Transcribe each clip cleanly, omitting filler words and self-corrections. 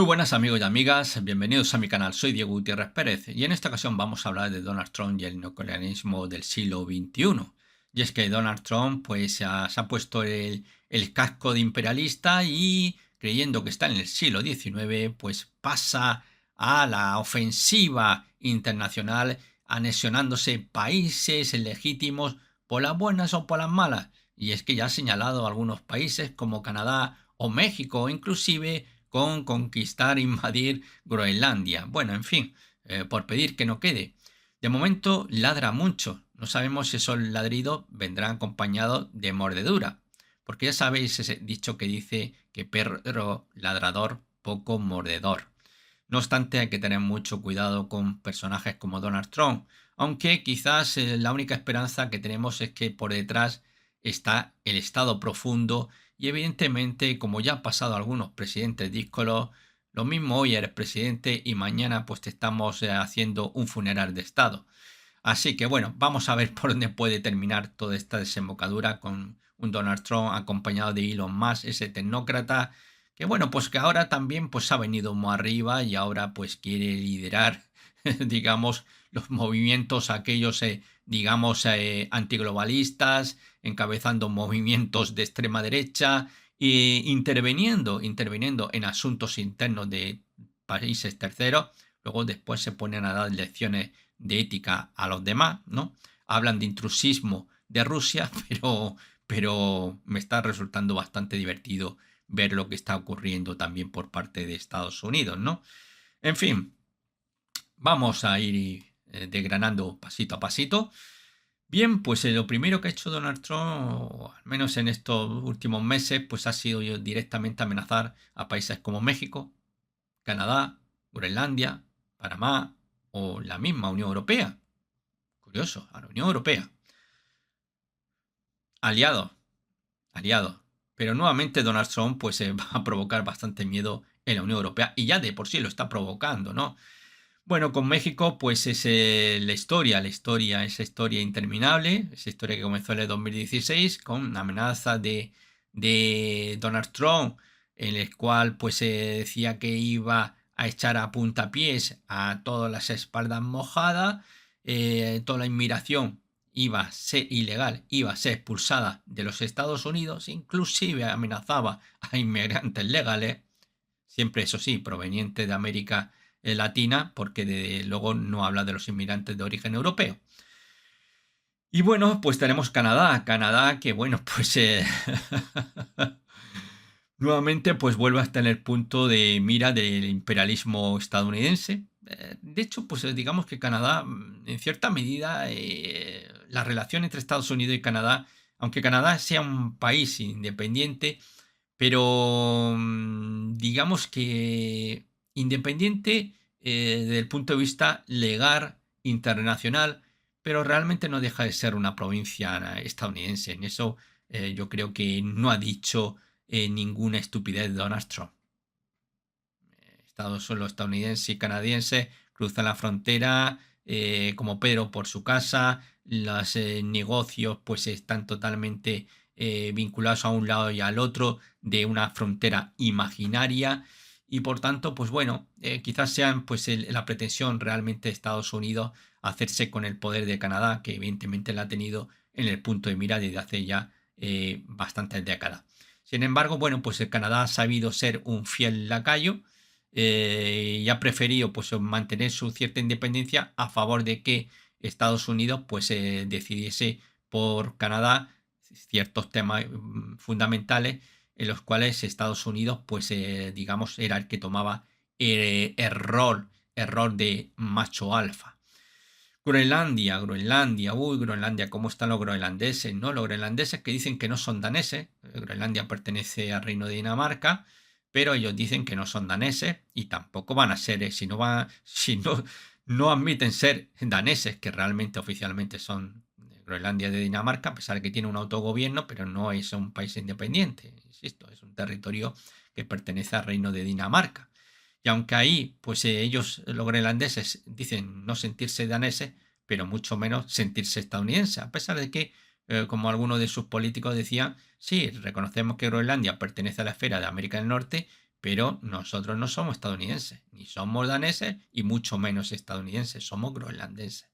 Muy buenas amigos y amigas, bienvenidos a mi canal, soy Diego Gutiérrez Pérez y en esta ocasión vamos a hablar de Donald Trump y el neocolonialismo del siglo XXI. Y es que Donald Trump pues se ha puesto el casco de imperialista y creyendo que está en el siglo XIX pues pasa a la ofensiva internacional anexionándose países legítimos por las buenas o por las malas. Y es que ya ha señalado algunos países como Canadá o México, inclusive con conquistar e invadir Groenlandia. Bueno, en fin, por pedir que no quede. De momento ladra mucho. No sabemos si esos ladridos vendrán acompañados de mordedura. Porque ya sabéis ese dicho que dice que perro ladrador, poco mordedor. No obstante, hay que tener mucho cuidado con personajes como Donald Trump, aunque quizás la única esperanza que tenemos es que por detrás está el Estado profundo y evidentemente, como ya han pasado algunos presidentes díscolos, lo mismo hoy eres presidente y mañana pues te estamos haciendo un funeral de Estado. Así que bueno, vamos a ver por dónde puede terminar toda esta desembocadura con un Donald Trump acompañado de Elon Musk, ese tecnócrata que bueno, pues que ahora también pues ha venido muy arriba y ahora pues quiere liderar, digamos, los movimientos aquellos, digamos, antiglobalistas, encabezando movimientos de extrema derecha e interviniendo en asuntos internos de países terceros. Luego después se ponen a dar lecciones de ética a los demás, ¿no? Hablan de intrusismo de Rusia, pero me está resultando bastante divertido ver lo que está ocurriendo también por parte de Estados Unidos, ¿no? En fin, vamos a ir desgranando pasito a pasito. Bien, pues lo primero que ha hecho Donald Trump, al menos en estos últimos meses, pues ha sido directamente amenazar a países como México, Canadá, Groenlandia, Panamá o la misma Unión Europea. Curioso, a la Unión Europea. Aliados, aliados. Pero nuevamente Donald Trump pues va a provocar bastante miedo en la Unión Europea y ya de por sí lo está provocando, ¿no? Bueno, con México pues es esa historia interminable, esa historia que comenzó en el 2016 con amenaza de Donald Trump en el cual pues se decía que iba a echar a puntapiés a todas las espaldas mojadas, toda la inmigración iba a ser ilegal, iba a ser expulsada de los Estados Unidos, inclusive amenazaba a inmigrantes legales, siempre eso sí, provenientes de América Latina, porque luego no habla de los inmigrantes de origen europeo. Y bueno, pues tenemos Canadá, Canadá que bueno, pues nuevamente pues vuelve a estar en el punto de mira del imperialismo estadounidense. De hecho, pues digamos que Canadá, en cierta medida, la relación entre Estados Unidos y Canadá, aunque Canadá sea un país independiente, pero digamos que independiente desde el punto de vista legal, internacional, pero realmente no deja de ser una provincia estadounidense. En eso yo creo que no ha dicho ninguna estupidez Donald Trump. Estados solo estadounidense y canadiense cruzan la frontera como Pedro por su casa, los negocios pues están totalmente vinculados a un lado y al otro de una frontera imaginaria y por tanto pues bueno, quizás sean pues la pretensión realmente de Estados Unidos hacerse con el poder de Canadá que evidentemente la ha tenido en el punto de mira desde hace ya bastantes décadas. Sin embargo, bueno, pues el Canadá ha sabido ser un fiel lacayo y ha preferido pues mantener su cierta independencia a favor de que Estados Unidos pues decidiese por Canadá ciertos temas fundamentales en los cuales Estados Unidos pues digamos era el que tomaba error de macho alfa. Groenlandia, ¿cómo están los groenlandeses? ¿No? Los groenlandeses que dicen que no son daneses, Groenlandia pertenece al reino de Dinamarca, pero ellos dicen que no son daneses y tampoco van a ser, si no admiten ser daneses, que realmente oficialmente son Groenlandia de Dinamarca, a pesar de que tiene un autogobierno, pero no es un país independiente, insisto, es un territorio que pertenece al reino de Dinamarca. Y aunque ahí, pues ellos, los groenlandeses, dicen no sentirse daneses, pero mucho menos sentirse estadounidenses, a pesar de que, como algunos de sus políticos decían, sí, reconocemos que Groenlandia pertenece a la esfera de América del Norte, pero nosotros no somos estadounidenses, ni somos daneses y mucho menos estadounidenses, somos groenlandeses.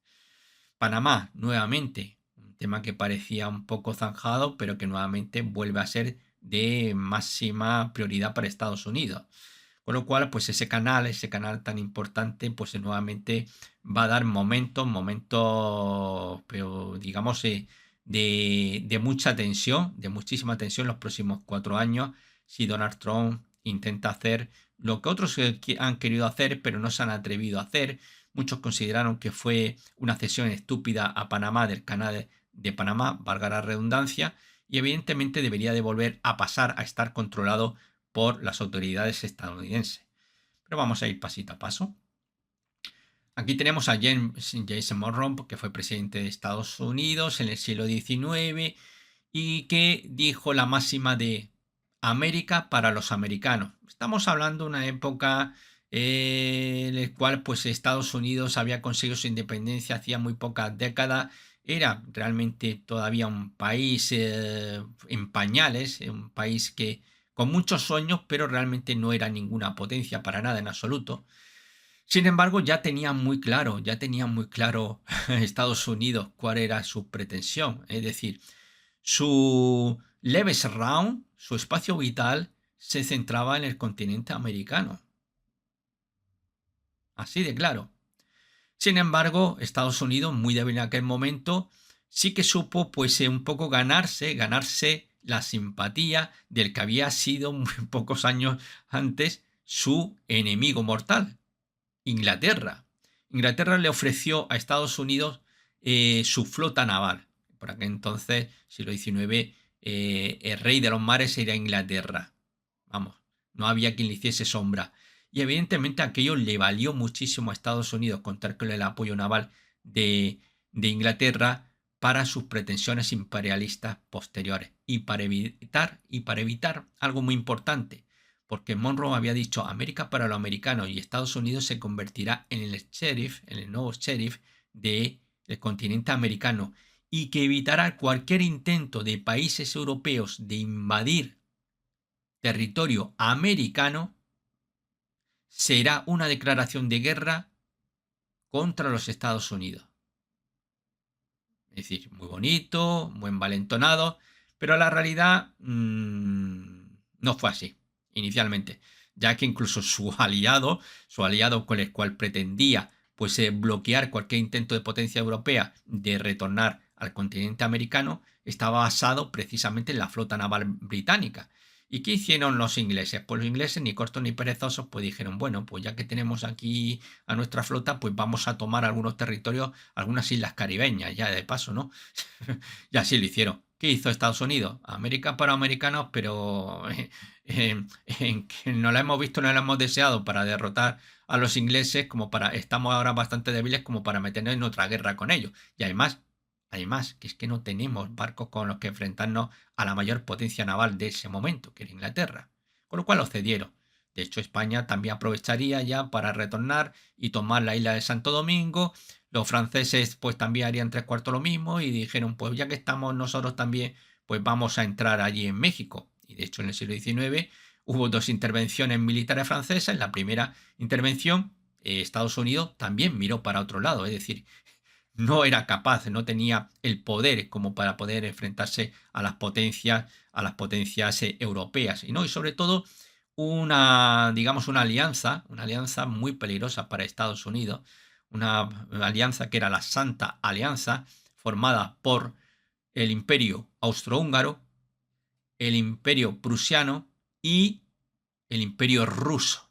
Panamá, nuevamente, un tema que parecía un poco zanjado, pero que nuevamente vuelve a ser de máxima prioridad para Estados Unidos. Con lo cual, pues ese canal tan importante, pues nuevamente va a dar momentos, pero digamos, de mucha tensión, de muchísima tensión los próximos 4 años, si Donald Trump intenta hacer lo que otros han querido hacer, pero no se han atrevido a hacer. Muchos consideraron que fue una cesión estúpida a Panamá del canal de Panamá, valga la redundancia, y evidentemente debería de volver a pasar a estar controlado por las autoridades estadounidenses. Pero vamos a ir pasito a paso. Aquí tenemos a Jason Monroe, que fue presidente de Estados Unidos en el siglo XIX y que dijo la máxima de América para los americanos. Estamos hablando de una época en la cual pues Estados Unidos había conseguido su independencia hacía muy pocas décadas. Era realmente todavía un país en pañales, un país que con muchos sueños, pero realmente no era ninguna potencia para nada en absoluto. Sin embargo, ya tenía muy claro Estados Unidos cuál era su pretensión, es decir, su Lebensraum, su espacio vital, se centraba en el continente americano. Así de claro. Sin embargo, Estados Unidos, muy débil en aquel momento, sí que supo pues un poco ganarse la simpatía del que había sido muy pocos años antes su enemigo mortal, Inglaterra. Inglaterra le ofreció a Estados Unidos su flota naval. Por aquel entonces, siglo XIX, el rey de los mares era Inglaterra. Vamos, no había quien le hiciese sombra. Y evidentemente aquello le valió muchísimo a Estados Unidos contar con el apoyo naval de Inglaterra para sus pretensiones imperialistas posteriores. Y para evitar algo muy importante, porque Monroe había dicho América para los americanos y Estados Unidos se convertirá en el sheriff, en el nuevo sheriff del continente americano, y que evitará cualquier intento de países europeos de invadir territorio americano, será una declaración de guerra contra los Estados Unidos. Es decir, muy bonito, muy envalentonado, pero la realidad no fue así inicialmente, ya que incluso su aliado con el cual pretendía pues, bloquear cualquier intento de potencia europea de retornar al continente americano, estaba basado precisamente en la flota naval británica. ¿Y qué hicieron los ingleses? Pues los ingleses, ni cortos ni perezosos, pues dijeron, bueno, pues ya que tenemos aquí a nuestra flota, pues vamos a tomar algunos territorios, algunas islas caribeñas, ya de paso, ¿no? Y así lo hicieron. ¿Qué hizo Estados Unidos? América para americanos, pero en que no la hemos visto, no la hemos deseado para derrotar a los ingleses, estamos ahora bastante débiles como para meternos en otra guerra con ellos. Y además, que es que no tenemos barcos con los que enfrentarnos a la mayor potencia naval de ese momento, que era Inglaterra. Con lo cual lo cedieron. De hecho, España también aprovecharía ya para retornar y tomar la isla de Santo Domingo. Los franceses pues también harían 3/4 lo mismo y dijeron, pues ya que estamos nosotros también, pues vamos a entrar allí en México. Y de hecho en el siglo XIX hubo 2 intervenciones militares francesas. En la primera intervención, Estados Unidos también miró para otro lado, es decir, no era capaz, no tenía el poder como para poder enfrentarse a las potencias, europeas. Y sobre todo digamos, una alianza muy peligrosa para Estados Unidos, una alianza que era la Santa Alianza, formada por el Imperio Austrohúngaro, el Imperio Prusiano y el Imperio Ruso.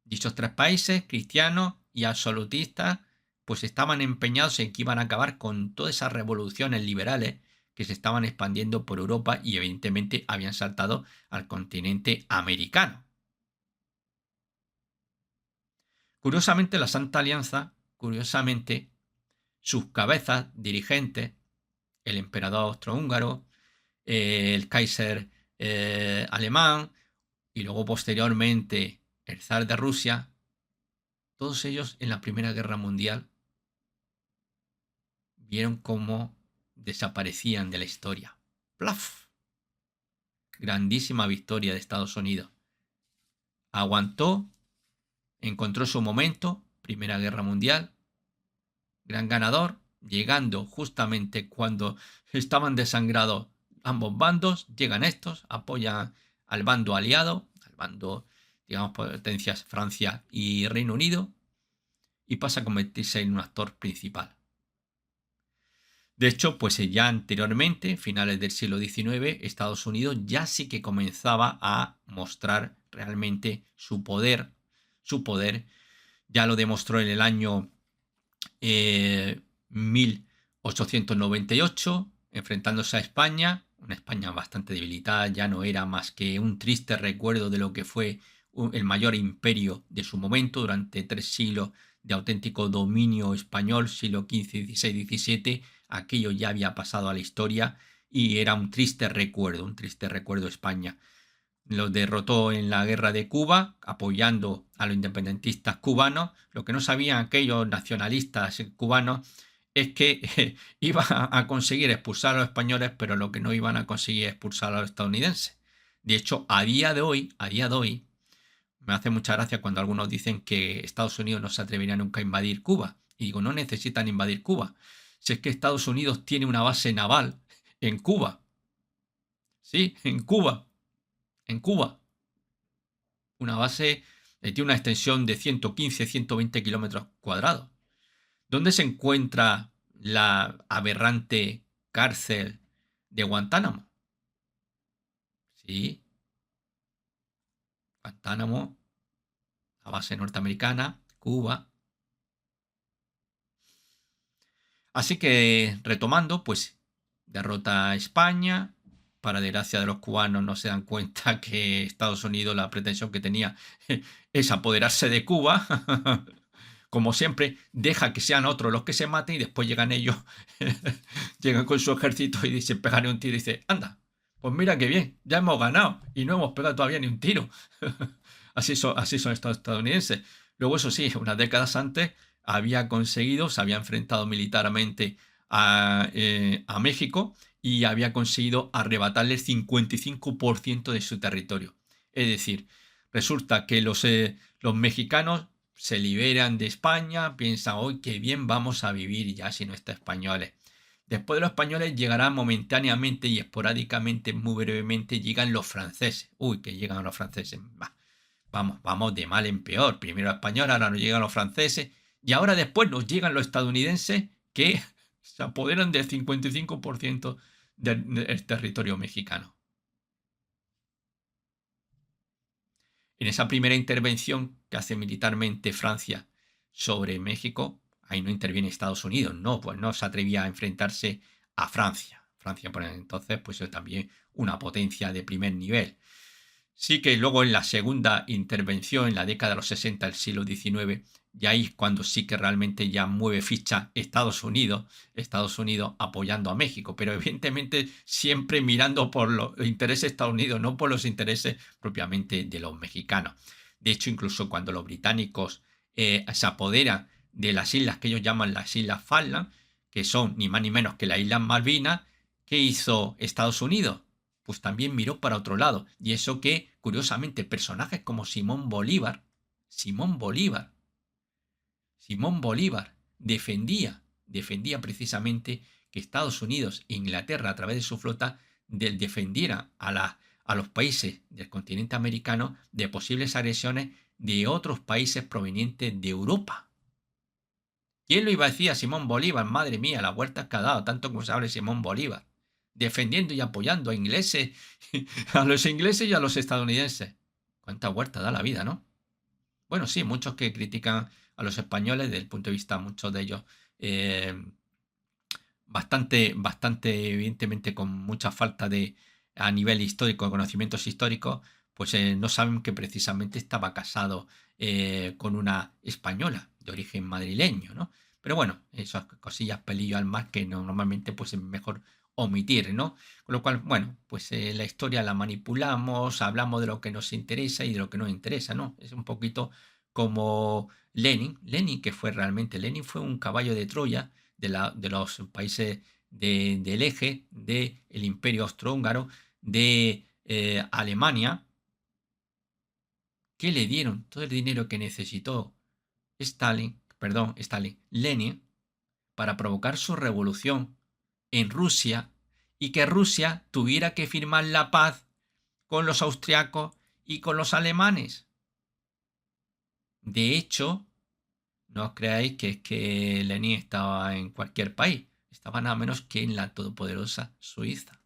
Dichos 3 países, cristianos y absolutistas, pues estaban empeñados en que iban a acabar con todas esas revoluciones liberales que se estaban expandiendo por Europa y evidentemente habían saltado al continente americano. Curiosamente, la Santa Alianza, sus cabezas dirigentes, el emperador austrohúngaro, el Kaiser alemán y luego posteriormente el zar de Rusia, todos ellos en la Primera Guerra Mundial vieron cómo desaparecían de la historia. ¡Plaf! grandísima victoria de Estados Unidos. Aguantó, encontró su momento, Primera Guerra Mundial, gran ganador, llegando justamente cuando estaban desangrados ambos bandos, llegan estos, apoyan al bando aliado, al bando, digamos, potencias Francia y Reino Unido, y pasa a convertirse en un actor principal. De hecho, pues ya anteriormente, finales del siglo XIX, Estados Unidos ya sí que comenzaba a mostrar realmente su poder. Su poder ya lo demostró en el año 1898, enfrentándose a España, una España bastante debilitada, ya no era más que un triste recuerdo de lo que fue el mayor imperio de su momento durante 3 siglos de auténtico dominio español, siglo XV, XVI, XVII, aquello ya había pasado a la historia y era un triste recuerdo España. Lo derrotó en la guerra de Cuba, apoyando a los independentistas cubanos. Lo que no sabían aquellos nacionalistas cubanos es que iban a conseguir expulsar a los españoles, pero lo que no iban a conseguir es expulsar a los estadounidenses. De hecho, a día de hoy, me hace mucha gracia cuando algunos dicen que Estados Unidos no se atrevería nunca a invadir Cuba. Y digo, no necesitan invadir Cuba. Si es que Estados Unidos tiene una base naval en Cuba. Sí, en Cuba. En Cuba. Una base tiene una extensión de 115-120 kilómetros cuadrados. ¿Dónde se encuentra la aberrante cárcel de Guantánamo? Sí, Guantánamo, la base norteamericana, Cuba. Así que, retomando, pues derrota a España. Para desgracia de los cubanos no se dan cuenta que Estados Unidos la pretensión que tenía es apoderarse de Cuba. Como siempre, deja que sean otros los que se maten y después llegan ellos, llegan con su ejército y dicen, pegarle un tiro y dice, anda, pues mira qué bien, ya hemos ganado y no hemos pegado todavía ni un tiro. así son estos estadounidenses. Luego, eso sí, unas décadas antes se había enfrentado militarmente a México y había conseguido arrebatarle el 55% de su territorio. Es decir, resulta que los mexicanos se liberan de España, piensan, hoy qué bien vamos a vivir ya sin nuestros españoles. Después de los españoles llegarán momentáneamente y esporádicamente, muy brevemente, llegan los franceses. Uy, que llegan los franceses. Vamos de mal en peor. Primero los españoles, ahora nos llegan los franceses. Y ahora después nos llegan los estadounidenses que se apoderan del 55% del territorio mexicano. En esa primera intervención que hace militarmente Francia sobre México, ahí no interviene Estados Unidos, no, pues no se atrevía a enfrentarse a Francia. Francia por entonces pues es también una potencia de primer nivel. Sí que luego en la segunda intervención, en la década de los 60 del siglo XIX, y ahí es cuando sí que realmente ya mueve ficha Estados Unidos apoyando a México, pero evidentemente siempre mirando por los intereses de Estados Unidos, no por los intereses propiamente de los mexicanos. De hecho, incluso cuando los británicos se apoderan de las islas que ellos llaman las Islas Falkland, que son ni más ni menos que las Islas Malvinas, ¿qué hizo Estados Unidos? Pues también miró para otro lado. Y eso que, curiosamente, personajes como Simón Bolívar defendía precisamente que Estados Unidos e Inglaterra, a través de su flota, defendiera a los países del continente americano de posibles agresiones de otros países provenientes de Europa. ¿Quién lo iba a decir a Simón Bolívar? Madre mía, las vueltas que ha dado, tanto como se habla de Simón Bolívar. Defendiendo y apoyando a ingleses, a los ingleses y a los estadounidenses. Cuánta vuelta da la vida, ¿no? Bueno, sí, muchos que critican a los españoles, desde el punto de vista, muchos de ellos, bastante, evidentemente, con mucha falta a nivel histórico, de conocimientos históricos, pues no saben que precisamente estaba casado con una española de origen madrileño, ¿no? Pero bueno, esas cosillas, pelillos al mar que normalmente pues es mejor omitir, ¿no? Con lo cual, bueno, pues la historia la manipulamos, hablamos de lo que nos interesa y de lo que no nos interesa, ¿no? Es un poquito como Lenin, Lenin fue un caballo de Troya de los países del eje del Imperio Austrohúngaro, de Alemania, que le dieron todo el dinero que necesitó Lenin, para provocar su revolución en Rusia y que Rusia tuviera que firmar la paz con los austriacos y con los alemanes. De hecho, no os creáis que es que Lenin estaba en cualquier país, estaba nada menos que en la todopoderosa Suiza,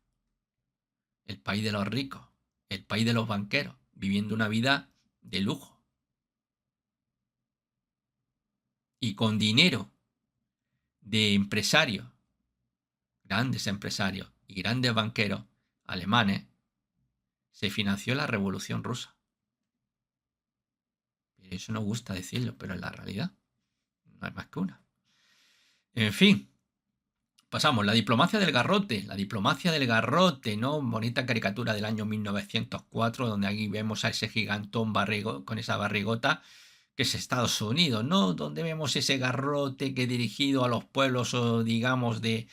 el país de los ricos, el país de los banqueros, viviendo una vida de lujo. Y con dinero de empresarios, grandes empresarios y grandes banqueros alemanes, se financió la Revolución Rusa. Y eso no gusta decirlo, pero es la realidad. No hay más que una. En fin, pasamos. La diplomacia del garrote. La diplomacia del garrote, ¿no? Bonita caricatura del año 1904, donde aquí vemos a ese gigantón con esa barrigota, que es Estados Unidos, ¿no? Donde vemos ese garrote que dirigido a los pueblos, o digamos, de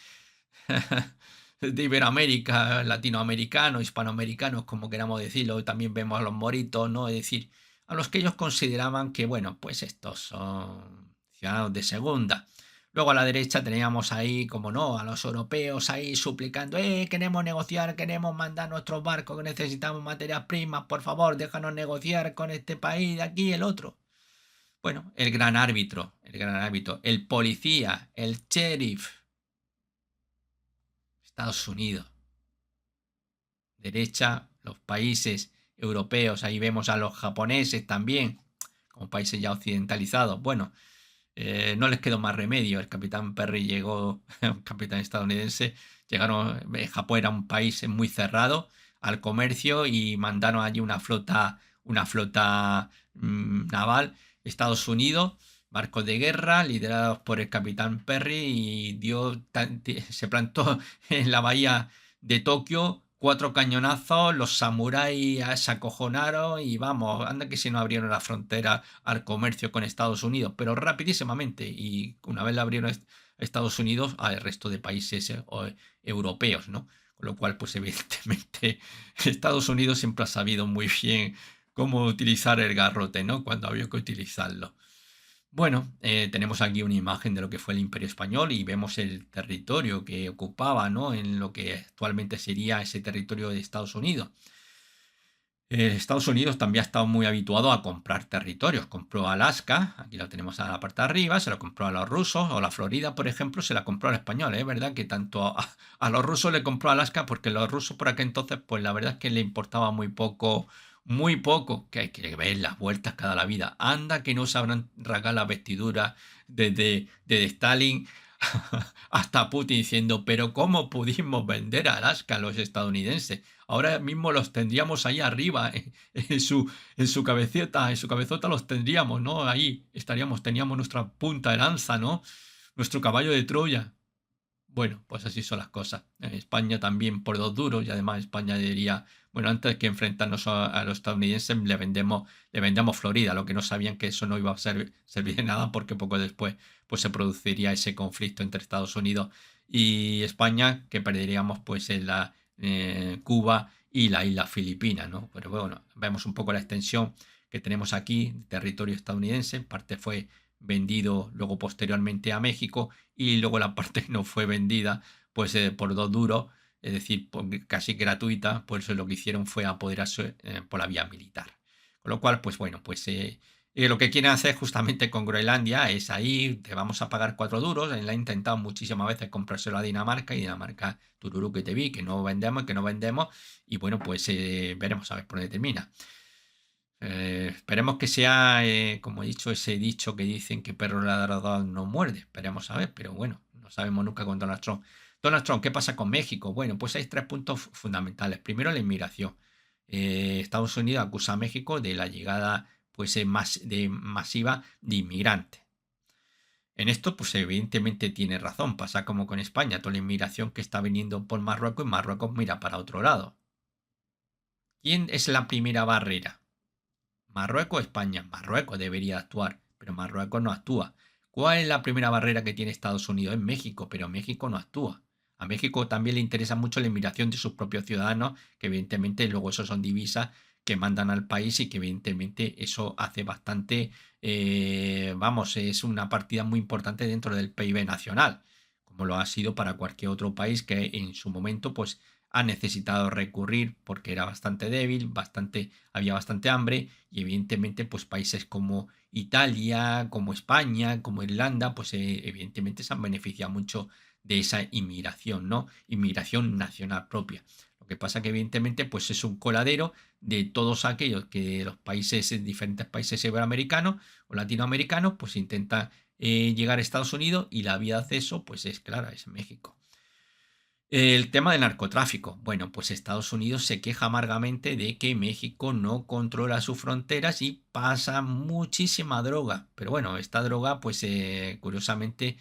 Iberoamérica, latinoamericanos, hispanoamericanos, como queramos decirlo. También vemos a los moritos, ¿no? Es decir, a los que ellos consideraban que, bueno, pues estos son ciudadanos de segunda. Luego a la derecha teníamos ahí, como no, a los europeos ahí suplicando, queremos negociar, queremos mandar nuestros barcos, que necesitamos materias primas, por favor, déjanos negociar con este país de aquí, el otro. Bueno, el gran árbitro, el policía, el sheriff, Estados Unidos. Derecha, los países europeos, ahí vemos a los japoneses también, como países ya occidentalizados. Bueno, no les quedó más remedio. El capitán Perry llegó, un capitán estadounidense, Japón era un país muy cerrado al comercio y mandaron allí una flota naval, Estados Unidos, barcos de guerra liderados por el capitán Perry, y se plantó en la bahía de Tokio 4 cañonazos, los samuráis se acojonaron y vamos, anda que si no abrieron la frontera al comercio con Estados Unidos, pero rapidísimamente, y una vez la abrieron a Estados Unidos, al resto de países europeos, ¿no? Con lo cual, pues evidentemente, Estados Unidos siempre ha sabido muy bien cómo utilizar el garrote, ¿no? Cuando había que utilizarlo. Bueno, tenemos aquí una imagen de lo que fue el Imperio Español y vemos el territorio que ocupaba, ¿no? En lo que actualmente sería ese territorio de Estados Unidos. Estados Unidos también ha estado muy habituado a comprar territorios. Compró Alaska, aquí lo tenemos a la parte de arriba, se lo compró a los rusos, o la Florida, por ejemplo, se la compró al español. Es verdad que tanto a los rusos le compró Alaska, porque los rusos por aquel entonces, pues la verdad es que le importaba muy poco, que hay que ver las vueltas cada la vida. Anda que no sabrán rasgar la vestidura desde Stalin hasta Putin, diciendo, pero ¿cómo pudimos vender Alaska a los estadounidenses? Ahora mismo los tendríamos ahí arriba, en su cabezota los tendríamos, ¿no? Ahí teníamos nuestra punta de lanza, ¿no? Nuestro caballo de Troya. Bueno, pues así son las cosas. En España también por 2 duros, y además España diría, bueno, antes que enfrentarnos a los estadounidenses, le vendemos Florida, lo que no sabían que eso no iba a servir de nada, porque poco después pues se produciría ese conflicto entre Estados Unidos y España, que perderíamos pues en la Cuba y la isla Filipinas, ¿no? Pero bueno, vemos un poco la extensión que tenemos aquí, territorio estadounidense. En parte fue vendido luego posteriormente a México, y luego la parte que no fue vendida pues por 2 duros, es decir, casi gratuita, pues lo que hicieron fue apoderarse por la vía militar. Con lo cual, pues bueno, pues lo que quieren hacer justamente con Groenlandia es ahí, te vamos a pagar 4 duros. Él ha intentado muchísimas veces comprárselo a Dinamarca, y Dinamarca, tururú que te vi, que no vendemos, y bueno, pues veremos a ver por dónde termina. Esperemos que sea, como he dicho, ese dicho que dicen que perro ladrador no muerde. Esperemos a ver, pero bueno, no sabemos nunca con Donald Trump. Donald Trump, ¿qué pasa con México? Bueno, pues hay 3 puntos fundamentales. Primero, la inmigración. Estados Unidos acusa a México de la llegada pues masiva de inmigrantes. En esto, pues evidentemente tiene razón. Pasa como con España, toda la inmigración que está viniendo por Marruecos, y Marruecos mira para otro lado. ¿Quién es la primera barrera? Marruecos, España. Marruecos debería actuar, pero Marruecos no actúa. ¿Cuál es la primera barrera que tiene Estados Unidos? Es México, pero México no actúa. A México también le interesa mucho la inmigración de sus propios ciudadanos, que evidentemente luego eso son divisas que mandan al país y que evidentemente eso hace bastante, vamos, es una partida muy importante dentro del PIB nacional, como lo ha sido para cualquier otro país que en su momento pues ha necesitado recurrir porque era bastante débil, había bastante hambre y evidentemente pues países como Italia, como España, como Irlanda, pues evidentemente se han beneficiado mucho de esa inmigración, ¿no? Inmigración nacional propia. Lo que pasa que evidentemente pues es un coladero de todos aquellos que los países, diferentes países iberoamericanos o latinoamericanos, pues intentan llegar a Estados Unidos y la vía de acceso pues es clara, es México. El tema del narcotráfico. Bueno, pues Estados Unidos se queja amargamente de que México no controla sus fronteras y pasa muchísima droga. Pero bueno, esta droga, pues curiosamente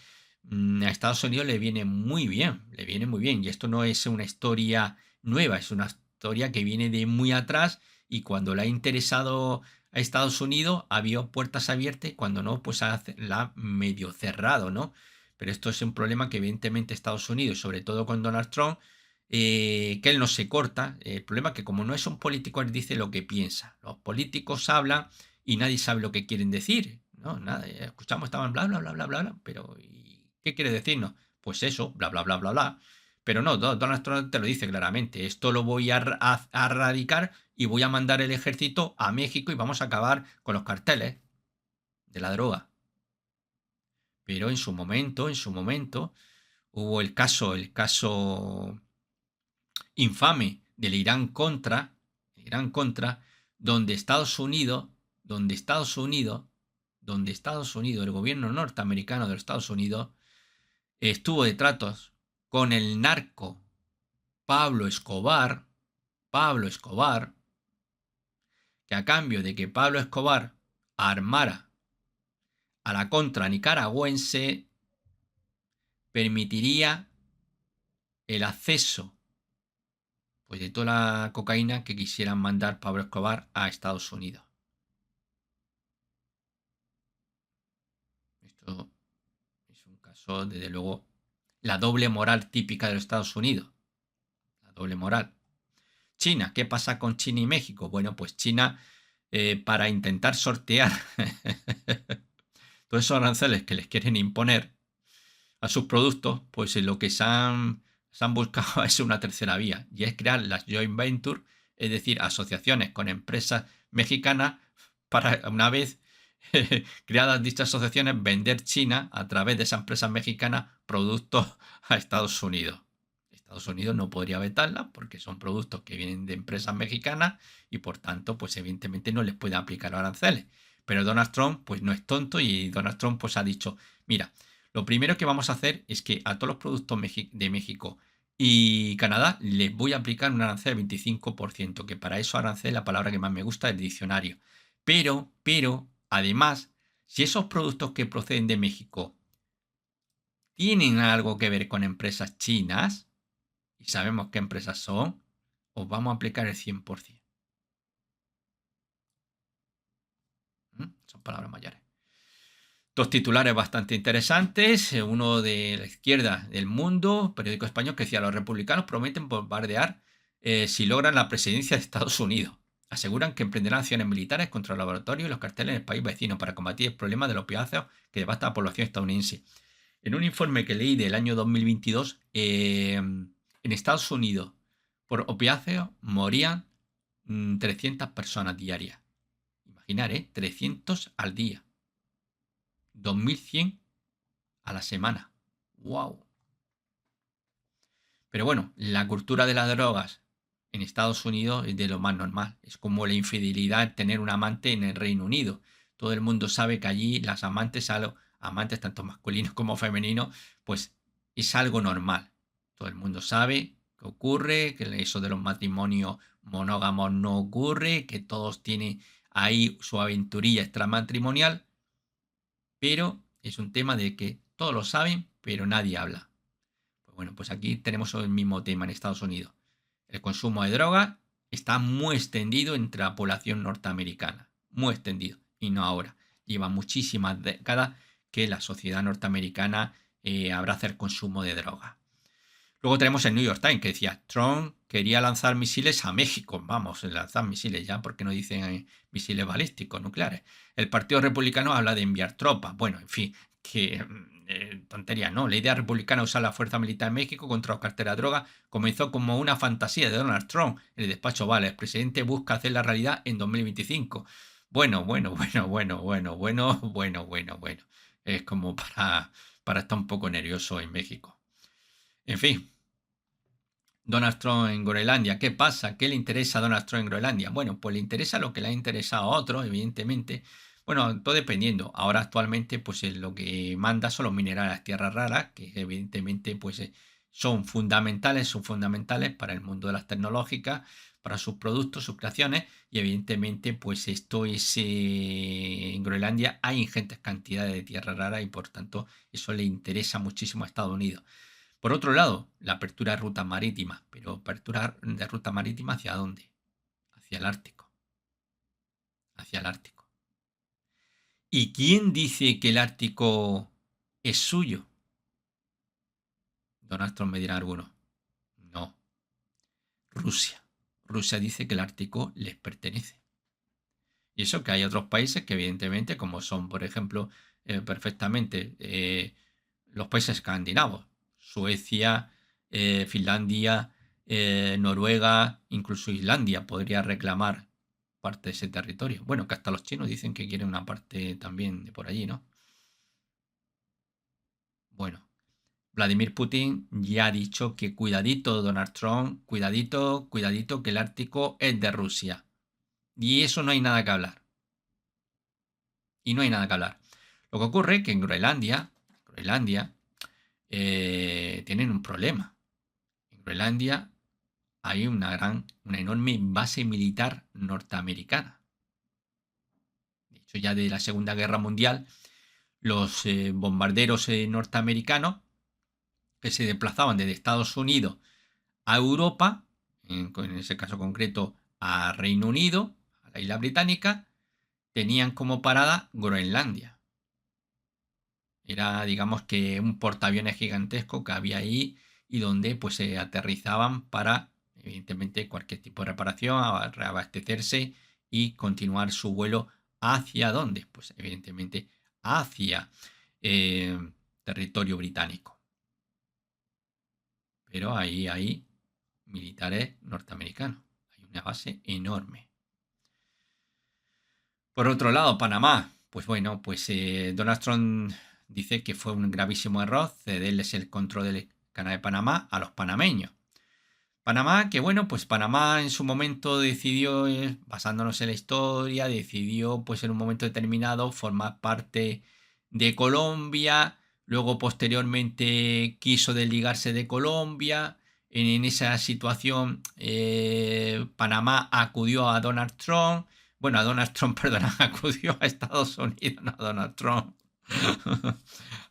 a Estados Unidos le viene muy bien, le viene muy bien. Y esto no es una historia nueva, es una historia que viene de muy atrás y cuando le ha interesado a Estados Unidos había puertas abiertas y cuando no, pues la ha medio cerrado, ¿no? Pero esto es un problema que evidentemente Estados Unidos, sobre todo con Donald Trump, que él no se corta. El problema es que como no es un político, él dice lo que piensa. Los políticos hablan y nadie sabe lo que quieren decir. No, nada, escuchamos, estaban bla, bla, bla, bla, bla, bla, pero ¿y qué quiere decirnos? Pues eso, bla, bla, bla, bla, bla. Pero no, Donald Trump te lo dice claramente. Esto lo voy a erradicar y voy a mandar el ejército a México y vamos a acabar con los carteles de la droga. Pero en su momento, hubo el caso infame del Irán contra, donde Estados Unidos, donde Estados Unidos, donde Estados Unidos, el gobierno norteamericano de los Estados Unidos, estuvo de tratos con el narco Pablo Escobar, que a cambio de que Pablo Escobar armara a la contra nicaragüense, permitiría el acceso pues de toda la cocaína que quisieran mandar Pablo Escobar a Estados Unidos. Esto es un caso, desde luego, la doble moral típica de los Estados Unidos. La doble moral. China, ¿qué pasa con China y México? Bueno, pues China, para intentar sortear todos esos aranceles que les quieren imponer a sus productos, pues lo que se han buscado es una tercera vía, y es crear las joint ventures, es decir, asociaciones con empresas mexicanas para una vez creadas dichas asociaciones vender China a través de esas empresas mexicanas productos a Estados Unidos. Estados Unidos no podría vetarlas porque son productos que vienen de empresas mexicanas y por tanto, pues evidentemente no les puede aplicar aranceles. Pero Donald Trump, pues no es tonto y Donald Trump pues ha dicho, mira, lo primero que vamos a hacer es que a todos los productos de México y Canadá les voy a aplicar un arancel del 25%, que para eso arancel es la palabra que más me gusta del diccionario. Pero, además, si esos productos que proceden de México tienen algo que ver con empresas chinas, y sabemos qué empresas son, os vamos a aplicar el 100%. Son palabras mayores. Dos titulares bastante interesantes. Uno de la izquierda del Mundo, periódico español, que decía: los republicanos prometen bombardear si logran la presidencia de Estados Unidos. Aseguran que emprenderán acciones militares contra los laboratorios y los carteles en el país vecino para combatir el problema de los opiáceos que devasta a la población estadounidense. En un informe que leí del año 2022, en Estados Unidos por opiáceos morían 300 personas diarias. Imaginar, 300 al día. 2100 a la semana. ¡Wow! Pero bueno, la cultura de las drogas en Estados Unidos es de lo más normal. Es como la infidelidad tener un amante en el Reino Unido. Todo el mundo sabe que allí las amantes tanto masculinos como femeninos, pues es algo normal. Todo el mundo sabe que ocurre, que eso de los matrimonios monógamos no ocurre, que todos tienen ahí su aventurilla extramatrimonial, pero es un tema de que todos lo saben, pero nadie habla. Pues bueno, pues aquí tenemos el mismo tema en Estados Unidos. El consumo de drogas está muy extendido entre la población norteamericana, muy extendido, y no ahora. Lleva muchísimas décadas que la sociedad norteamericana abraza el consumo de drogas. Luego tenemos el New York Times que decía, Trump quería lanzar misiles a México. Vamos, lanzar misiles ya, porque no dicen misiles balísticos nucleares. El Partido Republicano habla de enviar tropas. Bueno, en fin, que tontería, ¿no? La idea republicana de usar la fuerza militar en México contra los carteles de droga comenzó como una fantasía de Donald Trump en el despacho Oval. El presidente busca hacer la realidad en 2025. Bueno. Es como para estar un poco nervioso en México. En fin, Donald Trump en Groenlandia. ¿Qué pasa? ¿Qué le interesa a Donald Trump en Groenlandia? Bueno, pues le interesa lo que le ha interesado a otros, evidentemente. Bueno, todo dependiendo. Ahora actualmente, pues lo que manda son los minerales, tierras raras, que evidentemente pues son fundamentales para el mundo de las tecnológicas, para sus productos, sus creaciones, y evidentemente pues esto es en Groenlandia hay ingentes cantidades de tierra rara y por tanto eso le interesa muchísimo a Estados Unidos. Por otro lado, la apertura de rutas marítimas. ¿Pero apertura de ruta marítima hacia dónde? Hacia el Ártico. Hacia el Ártico. ¿Y quién dice que el Ártico es suyo? Donald Trump me dirá alguno. No. Rusia. Rusia dice que el Ártico les pertenece. Y eso que hay otros países que evidentemente, como son, por ejemplo, perfectamente los países escandinavos, Suecia, Finlandia, Noruega, incluso Islandia podría reclamar parte de ese territorio. Bueno, que hasta los chinos dicen que quieren una parte también de por allí, ¿no? Bueno, Vladimir Putin ya ha dicho que cuidadito, Donald Trump, cuidadito, cuidadito, que el Ártico es de Rusia. Y eso no hay nada que hablar. Y no hay nada que hablar. Lo que ocurre es que en Groenlandia tienen un problema. En Groenlandia hay una enorme base militar norteamericana. De hecho, ya de la Segunda Guerra Mundial, los bombarderos norteamericanos que se desplazaban desde Estados Unidos a Europa, en ese caso concreto a Reino Unido, a la isla británica, tenían como parada Groenlandia. Era, digamos que un portaaviones gigantesco que había ahí y donde pues se aterrizaban para, evidentemente, cualquier tipo de reparación, reabastecerse y continuar su vuelo. ¿Hacia dónde? Pues evidentemente hacia eh, territorio británico. Pero ahí hay militares norteamericanos. Hay una base enorme. Por otro lado, Panamá. Pues bueno, pues Donald Trump dice que fue un gravísimo error cederles el control del canal de Panamá a los panameños. Panamá, que bueno, pues Panamá en su momento decidió, basándonos en la historia, decidió pues en un momento determinado formar parte de Colombia, luego posteriormente quiso desligarse de Colombia. En esa situación Panamá acudió a Donald Trump, bueno, a Donald Trump, perdón, acudió a Estados Unidos, no a Donald Trump.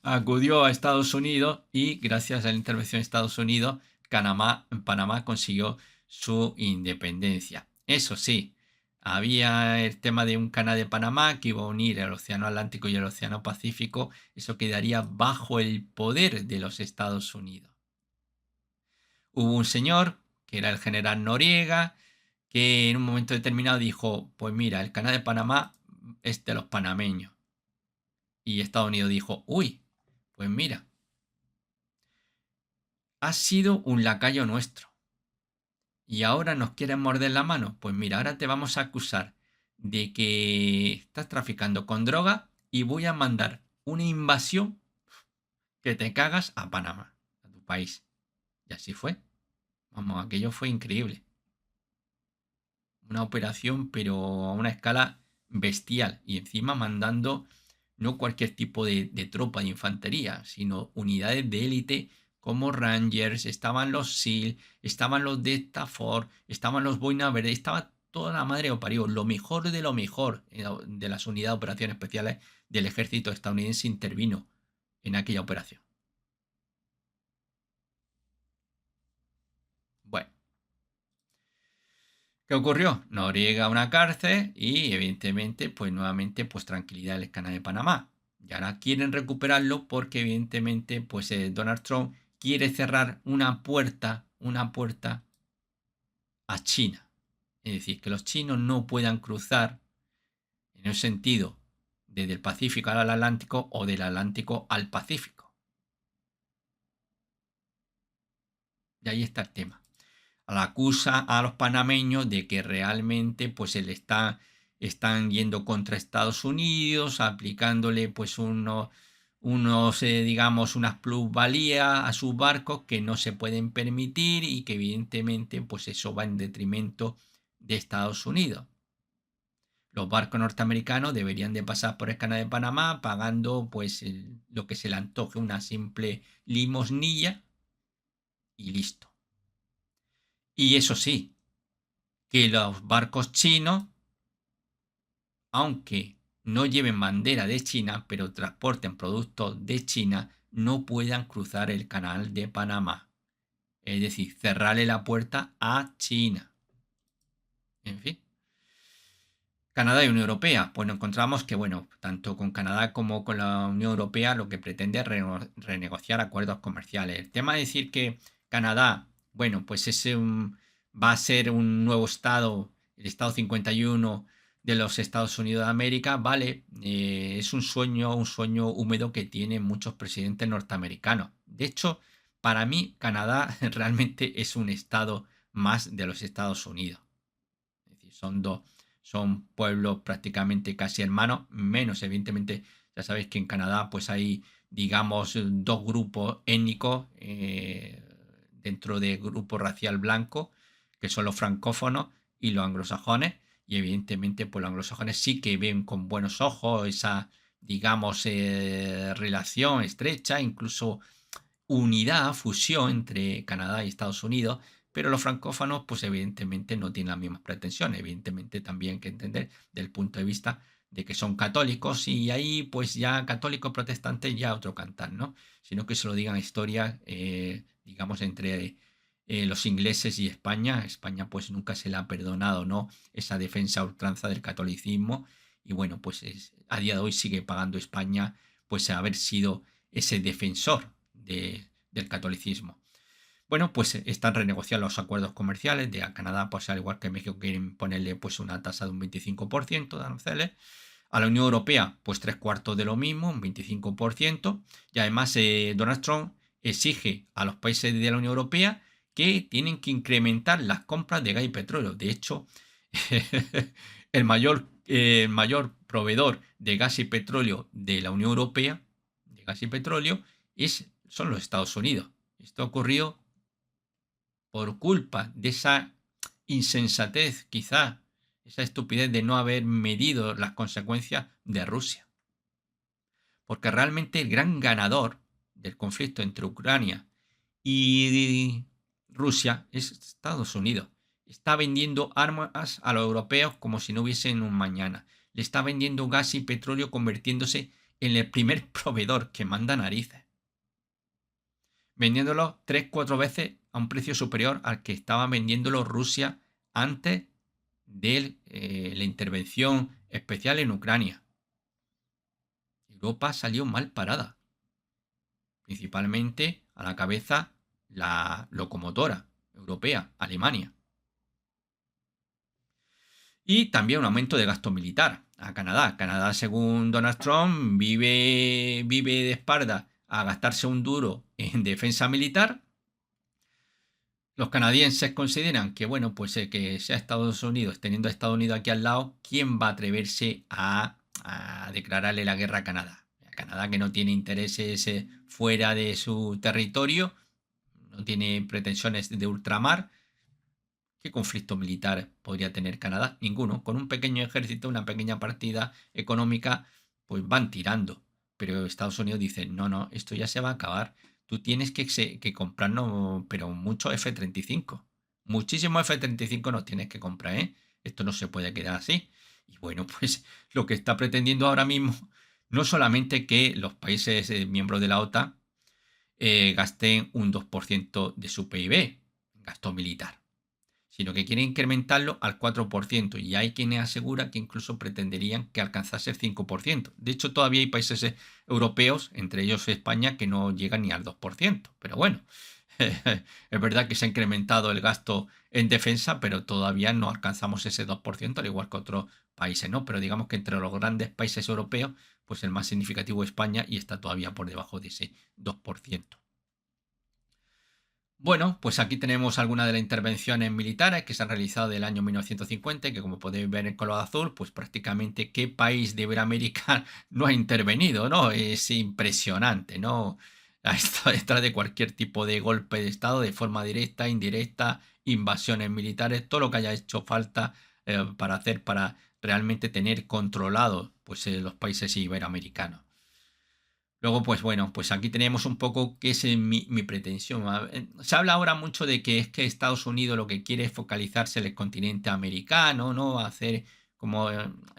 Acudió a Estados Unidos y gracias a la intervención de Estados Unidos, Panamá consiguió su independencia. Eso sí, había el tema de un canal de Panamá que iba a unir el Océano Atlántico y el Océano Pacífico. Eso quedaría bajo el poder de los Estados Unidos. Hubo un señor, que era el general Noriega, que en un momento determinado dijo, pues mira, el canal de Panamá es de los panameños. Y Estados Unidos dijo, uy, pues mira, has sido un lacayo nuestro. Y ahora nos quieren morder la mano. Pues mira, ahora te vamos a acusar de que estás traficando con droga y voy a mandar una invasión que te cagas a Panamá, a tu país. Y así fue. Vamos, aquello fue increíble. Una operación, pero a una escala bestial. Y encima mandando no cualquier tipo de tropa de infantería, sino unidades de élite como Rangers, estaban los SEAL, estaban los Delta Force, estaban los Boina Verde, estaba toda la madre que parió, lo mejor de lo mejor de las unidades de operaciones especiales del ejército estadounidense intervino en aquella operación. Bueno, ¿qué ocurrió? Noriega a una cárcel y evidentemente, pues nuevamente, pues tranquilidad en el canal de Panamá. Y ahora quieren recuperarlo porque evidentemente, pues Donald Trump quiere cerrar una puerta a China. Es decir, que los chinos no puedan cruzar en un sentido desde el Pacífico al Atlántico o del Atlántico al Pacífico. Y ahí está el tema. La acusa a los panameños de que realmente pues están yendo contra Estados Unidos, aplicándole pues digamos, unas plusvalías a sus barcos que no se pueden permitir y que evidentemente pues eso va en detrimento de Estados Unidos. Los barcos norteamericanos deberían de pasar por el canal de Panamá pagando pues lo que se le antoje, una simple limosnilla y listo. Y eso sí, que los barcos chinos, aunque no lleven bandera de China, pero transporten productos de China, no puedan cruzar el canal de Panamá. Es decir, cerrarle la puerta a China. En fin. Canadá y Unión Europea. Pues nos encontramos que, bueno, tanto con Canadá como con la Unión Europea lo que pretende es renegociar acuerdos comerciales. El tema de decir que Canadá, bueno, pues va a ser un nuevo estado, el estado 51 de los Estados Unidos de América, vale, es un sueño húmedo que tienen muchos presidentes norteamericanos. De hecho, para mí, Canadá realmente es un estado más de los Estados Unidos. Es decir, son pueblos prácticamente casi hermanos, menos evidentemente, ya sabéis que en Canadá pues hay, digamos, dos grupos étnicos dentro del grupo racial blanco, que son los francófonos y los anglosajones, y evidentemente pues los anglosajones sí que ven con buenos ojos esa, digamos, relación estrecha, incluso unidad, fusión entre Canadá y Estados Unidos, pero los francófonos, pues evidentemente no tienen las mismas pretensiones. Evidentemente también hay que entender del punto de vista de que son católicos y ahí pues ya católicos protestantes ya otro cantar, ¿no? Sino que se lo digan historias, digamos, entre los ingleses y España. España pues nunca se le ha perdonado, ¿no? Esa defensa a ultranza del catolicismo y bueno, pues a día de hoy sigue pagando España pues haber sido ese defensor del catolicismo. Bueno, pues están renegociando los acuerdos comerciales de Canadá, pues al igual que México quieren ponerle pues una tasa de un 25% de aranceles. A la Unión Europea, pues 3/4 de lo mismo, un 25%. Y además Donald Trump exige a los países de la Unión Europea que tienen que incrementar las compras de gas y petróleo. De hecho, el mayor proveedor de gas y petróleo de la Unión Europea, de gas y petróleo, son los Estados Unidos. Esto ha ocurrido por culpa de esa insensatez, quizá, esa estupidez de no haber medido las consecuencias de Rusia. Porque realmente el gran ganador del conflicto entre Ucrania y Rusia es Estados Unidos. Está vendiendo armas a los europeos como si no hubiesen un mañana. Le está vendiendo gas y petróleo convirtiéndose en el primer proveedor que manda narices. Vendiéndolo 3-4 veces a un precio superior al que estaba vendiéndolo Rusia antes de la intervención especial en Ucrania. Europa salió mal parada, principalmente a la cabeza la locomotora europea, Alemania. Y también un aumento de gasto militar a Canadá. Canadá, según Donald Trump, vive de espalda a gastarse un duro en defensa militar. Los canadienses consideran que, bueno, pues que sea Estados Unidos, teniendo a Estados Unidos aquí al lado, ¿quién va a atreverse a declararle la guerra a Canadá? A Canadá, que no tiene intereses fuera de su territorio, no tiene pretensiones de ultramar. ¿Qué conflicto militar podría tener Canadá? Ninguno. Con un pequeño ejército, una pequeña partida económica, pues van tirando. Pero Estados Unidos dice, no, esto ya se va a acabar. Tú tienes que comprarnos, pero mucho F-35. Muchísimo F-35 nos tienes que comprar, ¿eh? Esto no se puede quedar así. Y bueno, pues lo que está pretendiendo ahora mismo, no solamente que los países miembros de la OTAN gasten un 2% de su PIB en gasto militar, sino que quiere incrementarlo al 4%. Y hay quienes aseguran que incluso pretenderían que alcanzase el 5%. De hecho, todavía hay países europeos, entre ellos España, que no llegan ni al 2%. Pero bueno, es verdad que se ha incrementado el gasto en defensa, pero todavía no alcanzamos ese 2%, al igual que otros países, ¿no? Pero digamos que entre los grandes países europeos, pues el más significativo es España y está todavía por debajo de ese 2%. Bueno, pues aquí tenemos algunas de las intervenciones militares que se han realizado del año 1950, que como podéis ver en color azul, pues prácticamente qué país de Iberoamérica no ha intervenido, ¿no? Es impresionante, ¿no? Está detrás de cualquier tipo de golpe de Estado, de forma directa, indirecta, invasiones militares, todo lo que haya hecho falta para hacer, para realmente tener controlado pues, los países iberoamericanos. Luego, pues bueno, pues aquí tenemos un poco qué es mi pretensión. Se habla ahora mucho de que es que Estados Unidos lo que quiere es focalizarse en el continente americano, ¿no? Hacer, como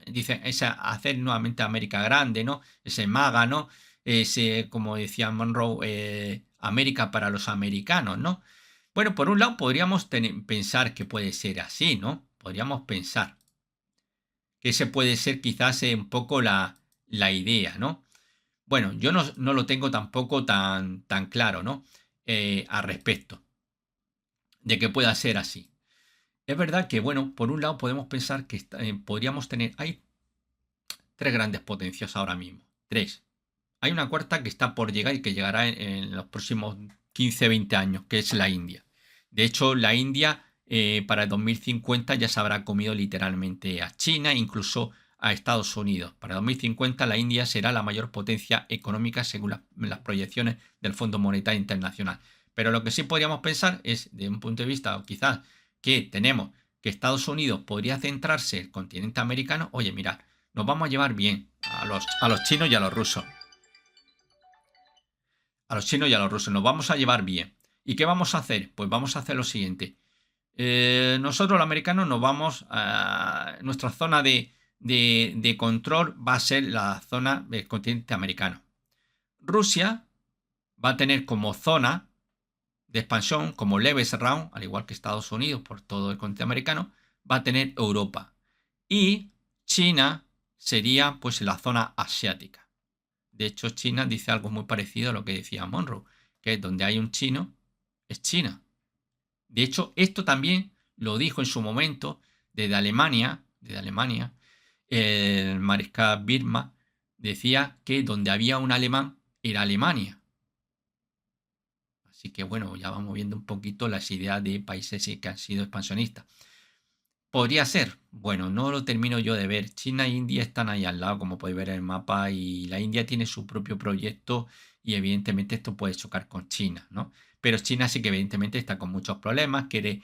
dicen, hacer nuevamente América grande, ¿no? Ese MAGA, ¿no? Ese, como decía Monroe, América para los americanos, ¿no? Bueno, por un lado podríamos pensar que puede ser así, ¿no? Podríamos pensar que ese puede ser quizás un poco la idea, ¿no? Bueno, yo no lo tengo tampoco tan claro, ¿no? Al respecto de que pueda ser así. Es verdad que, bueno, por un lado podemos pensar que podríamos tener, hay tres grandes potencias ahora mismo, tres. Hay una cuarta que está por llegar y que llegará en los próximos 15, 20 años, que es la India. De hecho, la India para el 2050 ya se habrá comido literalmente a China, incluso a Estados Unidos. Para 2050 la India será la mayor potencia económica según las proyecciones del Fondo Monetario Internacional. Pero lo que sí podríamos pensar es, de un punto de vista quizás que tenemos que Estados Unidos podría centrarse en el continente americano, oye, mirad, nos vamos a llevar bien a los chinos y a los rusos. A los chinos y a los rusos nos vamos a llevar bien. ¿Y qué vamos a hacer? Pues vamos a hacer lo siguiente. Nosotros los americanos nos vamos a... Nuestra zona de control va a ser la zona del continente americano. Rusia va a tener como zona de expansión, como leves round, al igual que Estados Unidos por todo el continente americano, va a tener Europa. Y China sería pues la zona asiática. De hecho, China dice algo muy parecido a lo que decía Monroe, que es donde hay un chino, es China. De hecho, esto también lo dijo en su momento desde Alemania, el mariscal Birma decía que donde había un alemán era Alemania. Así que bueno, ya vamos viendo un poquito las ideas de países que han sido expansionistas. Podría ser, bueno, no lo termino yo de ver. China e India están ahí al lado, como podéis ver en el mapa, y la India tiene su propio proyecto y evidentemente esto puede chocar con China, ¿no? Pero China sí que evidentemente está con muchos problemas, quiere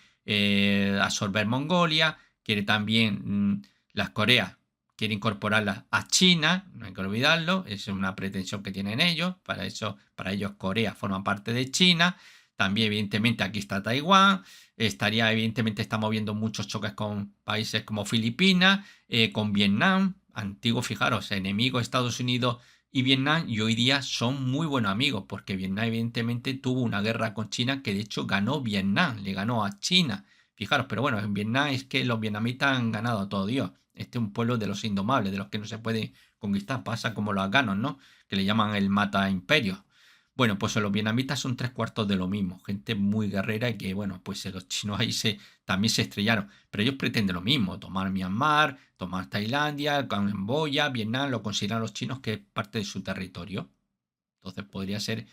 absorber Mongolia, quiere también las Coreas, quiere incorporarlas a China, no hay que olvidarlo, es una pretensión que tienen ellos, para ellos Corea forma parte de China, también evidentemente aquí está Taiwán. Evidentemente, estamos viendo muchos choques con países como Filipinas, con Vietnam, antiguo, fijaros, enemigos Estados Unidos y Vietnam, y hoy día son muy buenos amigos, porque Vietnam evidentemente tuvo una guerra con China que de hecho ganó Vietnam, le ganó a China. Fijaros, pero bueno, en Vietnam es que los vietnamitas han ganado a todo Dios. Este es un pueblo de los indomables, de los que no se puede conquistar. Pasa como los afganos, ¿no? Que le llaman el mata imperio. Bueno, pues los vietnamitas son tres cuartos de lo mismo, gente muy guerrera y que, bueno, pues los chinos ahí también se estrellaron. Pero ellos pretenden lo mismo, tomar Myanmar, tomar Tailandia, Camboya, Vietnam, lo consideran los chinos que es parte de su territorio. Entonces podría ser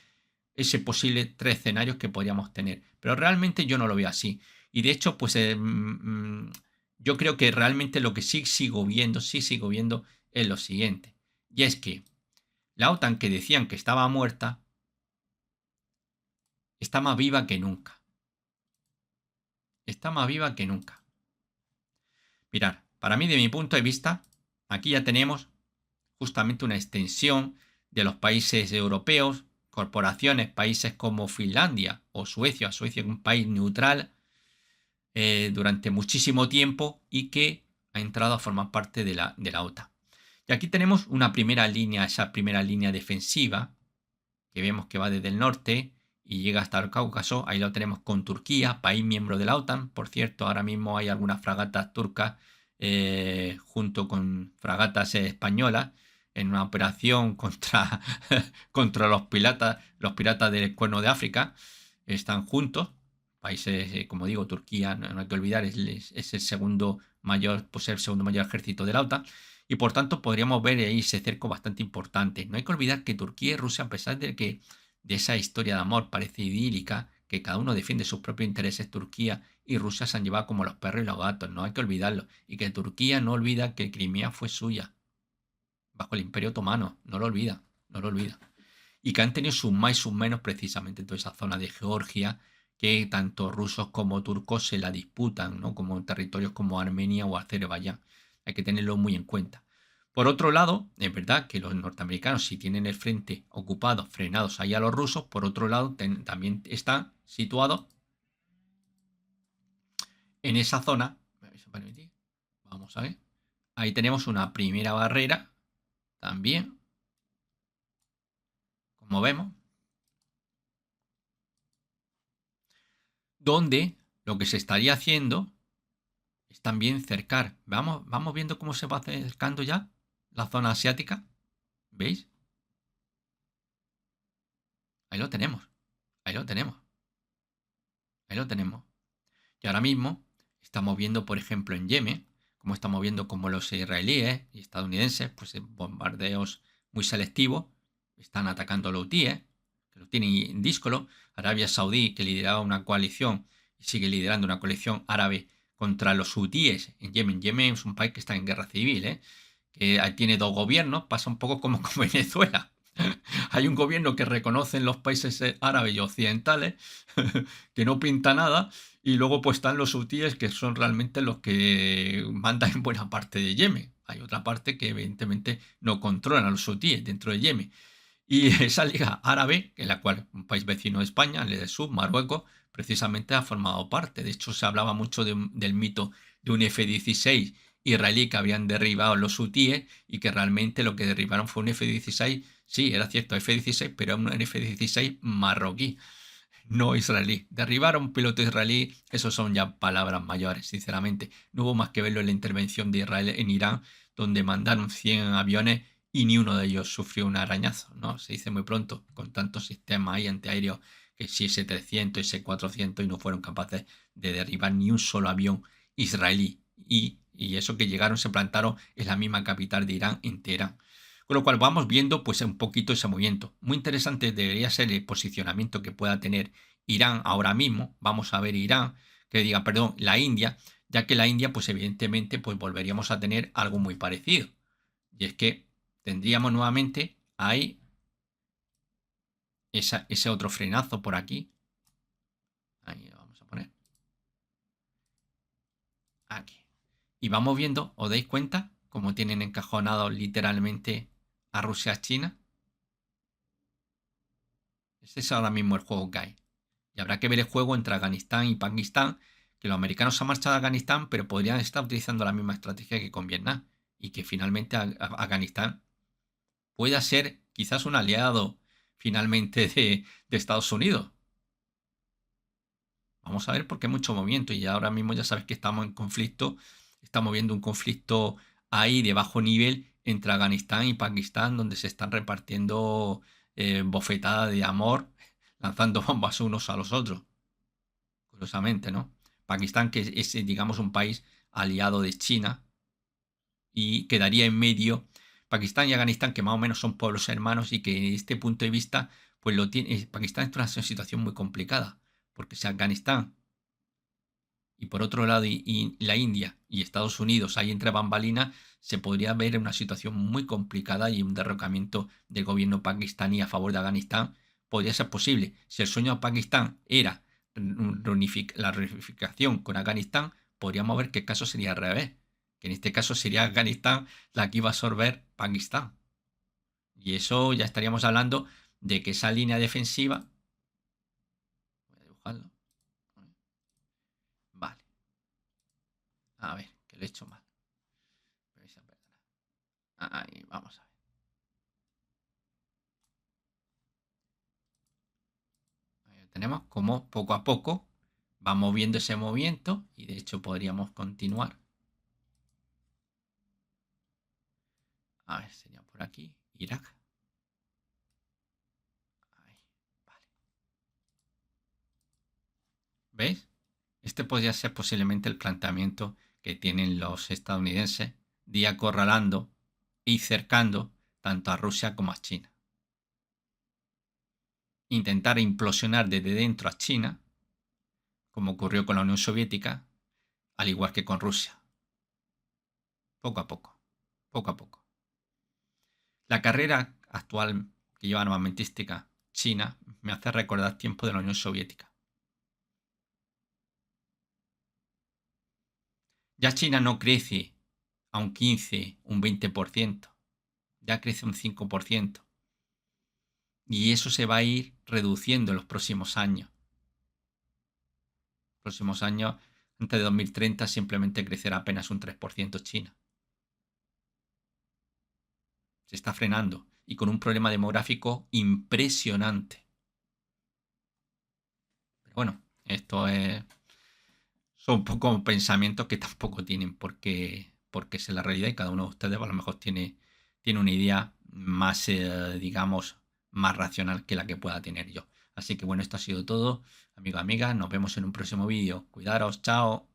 ese posible tres escenarios que podríamos tener. Pero realmente yo no lo veo así. Y de hecho, pues yo creo que realmente lo que sí sigo viendo es lo siguiente. Y es que la OTAN que decían que estaba muerta, está más viva que nunca. Está más viva que nunca. Mirad, para mí, de mi punto de vista, aquí ya tenemos justamente una extensión de los países europeos, corporaciones, países como Finlandia o Suecia. Suecia es un país neutral durante muchísimo tiempo y que ha entrado a formar parte de la OTAN. Y aquí tenemos una primera línea, esa primera línea defensiva, que vemos que va desde el norte y llega hasta el Cáucaso. Ahí lo tenemos con Turquía, país miembro de la OTAN. Por cierto, ahora mismo hay algunas fragatas turcas junto con fragatas españolas en una operación contra, contra los piratas del Cuerno de África. Están juntos. Países, como digo, Turquía, no hay que olvidar, es el segundo mayor, pues el segundo mayor ejército de la OTAN. Y por tanto podríamos ver ahí ese cerco bastante importante. No hay que olvidar que Turquía y Rusia, a pesar de que de esa historia de amor parece idílica, que cada uno defiende sus propios intereses, Turquía y Rusia se han llevado como los perros y los gatos, no hay que olvidarlo. Y que Turquía no olvida que Crimea fue suya, bajo el Imperio Otomano, no lo olvida, no lo olvida. Y que han tenido sus más y sus menos precisamente en toda esa zona de Georgia, que tanto rusos como turcos se la disputan, ¿no? Como territorios como Armenia o Azerbaiyán. Hay que tenerlo muy en cuenta. Por otro lado, es verdad que los norteamericanos, si tienen el frente ocupado, frenados ahí a los rusos, por otro lado, también están situados en esa zona. ¿Me vais a permitir? Vamos a ver. Ahí tenemos una primera barrera, también, como vemos, donde lo que se estaría haciendo es también cercar. Vamos viendo cómo se va acercando ya la zona asiática. ¿Veis? Ahí lo tenemos. Ahí lo tenemos. Ahí lo tenemos. Y ahora mismo estamos viendo, por ejemplo, en Yemen, como estamos viendo como los israelíes y estadounidenses, pues en bombardeos muy selectivos, están atacando a los hutíes, que lo tienen díscolo. Arabia Saudí, que lideraba una coalición y sigue liderando una coalición árabe contra los hutíes en Yemen. Yemen es un país que está en guerra civil, que tiene dos gobiernos, pasa un poco como con Venezuela. Hay un gobierno que reconocen los países árabes y occidentales, que no pinta nada, y luego pues están los hutíes, que son realmente los que mandan en buena parte de Yemen. Hay otra parte que evidentemente no controlan a los hutíes dentro de Yemen. Y esa liga árabe, en la cual un país vecino de España, el del sur, Marruecos, precisamente ha formado parte. De hecho, se hablaba mucho del mito de un F-16 israelí que habían derribado los hutíes y que realmente lo que derribaron fue un F-16. Sí, era cierto, F-16, pero un F-16 marroquí, no israelí. Derribar a un piloto israelí, eso son ya palabras mayores, sinceramente. No hubo más que verlo en la intervención de Israel en Irán, donde mandaron 100 aviones y ni uno de ellos sufrió un arañazo, ¿no? Se dice muy pronto, con tantos sistemas ahí antiaéreos, que si S-300, S-400, y no fueron capaces de derribar ni un solo avión israelí. Y eso que llegaron, se plantaron en la misma capital de Irán, en Teherán. Con lo cual vamos viendo pues un poquito ese movimiento. Muy interesante debería ser el posicionamiento que pueda tener Irán ahora mismo. Vamos a ver Irán, que diga, perdón, la India, ya que la India pues evidentemente pues volveríamos a tener algo muy parecido. Y es que tendríamos nuevamente ahí ese otro frenazo por aquí. Ahí lo vamos a poner. Aquí. Y vamos viendo, ¿os dais cuenta? Cómo tienen encajonado literalmente a Rusia, China. Ese es ahora mismo el juego que hay. Y habrá que ver el juego entre Afganistán y Pakistán, que los americanos se han marchado a Afganistán, pero podrían estar utilizando la misma estrategia que con Vietnam. Y que finalmente Afganistán pueda ser quizás un aliado finalmente de Estados Unidos. Vamos a ver porque hay mucho movimiento y ahora mismo ya sabes que estamos en conflicto, estamos viendo un conflicto ahí de bajo nivel entre Afganistán y Pakistán, donde se están repartiendo bofetadas de amor, lanzando bombas unos a los otros, curiosamente, ¿no? Pakistán, que es, digamos, un país aliado de China y quedaría en medio Pakistán y Afganistán, que más o menos son pueblos hermanos y que en este punto de vista, pues lo tiene, Pakistán está en una situación muy complicada, porque si Afganistán y por otro lado y la India y Estados Unidos ahí entre bambalinas, se podría ver en una situación muy complicada y un derrocamiento del gobierno pakistaní a favor de Afganistán podría ser posible. Si el sueño de Pakistán era la reunificación con Afganistán, podríamos ver que el caso sería al revés, que en este caso sería Afganistán la que iba a absorber Pakistán. Y eso ya estaríamos hablando de que esa línea defensiva... Voy a dibujarlo. Vale. A ver, que lo he hecho mal. Ahí, vamos a ver. Ahí cómo poco a poco vamos viendo ese movimiento y de hecho podríamos continuar. A ver, sería por aquí, Irak. Ahí, vale. ¿Veis? Este podría ser posiblemente el planteamiento que tienen los estadounidenses de ir acorralando y cercando tanto a Rusia como a China. Intentar implosionar desde dentro a China, como ocurrió con la Unión Soviética, al igual que con Rusia. Poco a poco, poco a poco. La carrera actual que lleva armamentística China me hace recordar tiempos de la Unión Soviética. Ya China no crece a un 15, un 20%, ya crece un 5%. Y eso se va a ir reduciendo en los próximos años. Próximos años, antes de 2030, simplemente crecerá apenas un 3% China. Se está frenando y con un problema demográfico impresionante. Pero bueno, son un poco pensamientos que tampoco tienen por qué ser la realidad y cada uno de ustedes a lo mejor tiene una idea más, digamos, más racional que la que pueda tener yo. Así que bueno, esto ha sido todo. Amigos, amigas, nos vemos en un próximo vídeo. Cuidaros, chao.